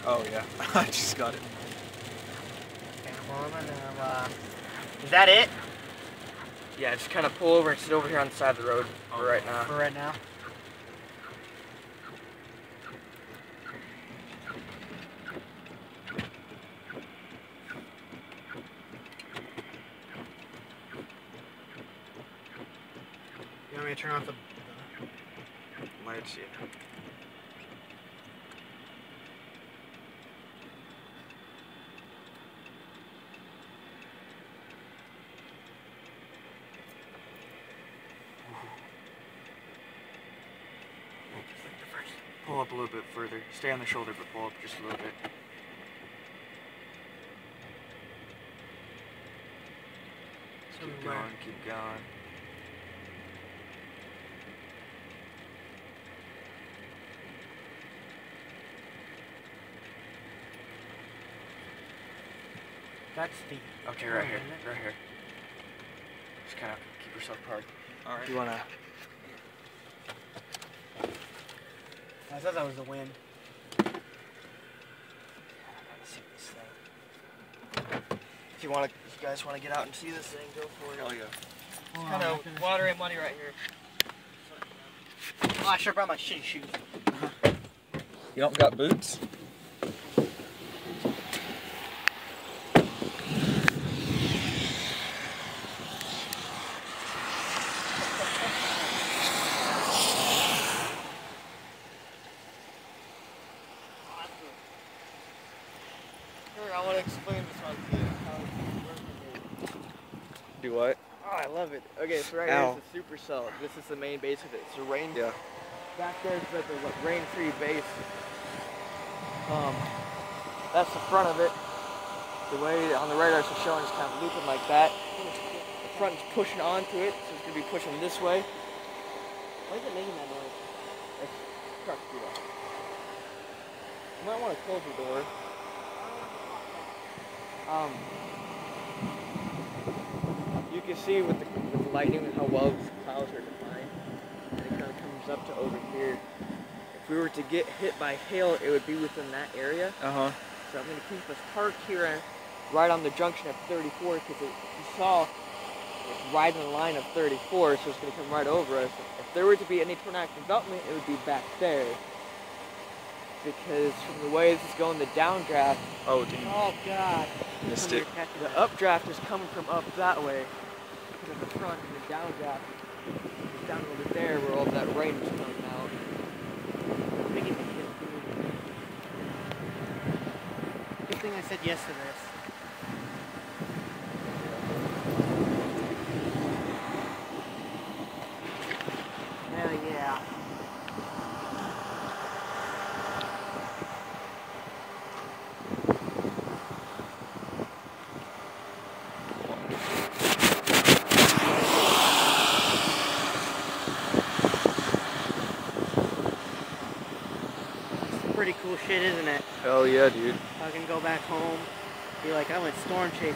Oh yeah, I just got it. Is that it? Yeah, just kind of pull over and sit over here on the side of the road for right now. For right now? You want me to turn off the Lights, yeah. Just like the first. Pull up a little bit further. Stay on the shoulder, but pull up just a little bit. Keep going, keep going. That's the... Okay, right here, right here. Just kind of keep yourself parked. All right. You wanna... I thought that was the wind. If you guys want to get out and see this thing, go for it. Oh yeah. It's kind of water and muddy right here. Oh, I should have brought my shitty shoes. You don't got boots? I want to explain this one to you. Do what? Oh, I love it. Okay, so right Ow. here is the supercell. This is the main base of it. It's a rain. Yeah. Back there is like the rain-free base. That's the front of it. The way on the radar it's showing is kind of looping like that. The front is pushing onto it, so it's going to be pushing this way. Why is it making that noise? It's truck do that. You might want to close the door. You can see with the lightning how well the clouds are defined, and it kind of comes up to over here. If we were to get hit by hail, it would be within that area. Uh-huh. So I'm going to keep us parked here right on the junction of 34, because you saw it's right in the line of 34, so it's going to come right over us. If there were to be any tornadic development, it would be back there. Because from the way this is going, the downdraft... Oh, damn. Oh, God. Missed it. The updraft is coming from up that way, because of the front, and the downdraft is down over there where all that rain is coming out. Good thing I said yes to this. Hell yeah. Pretty cool shit, isn't it? Hell yeah, dude. I can go back home, be like, I went storm chasing.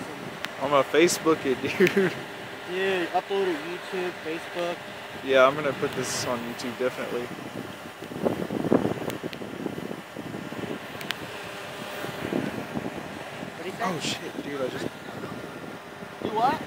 I'm gonna Facebook it, dude. Dude, upload it YouTube, Facebook. Yeah, I'm gonna put this on YouTube definitely. What do you think? Oh shit, dude, I just... Do what?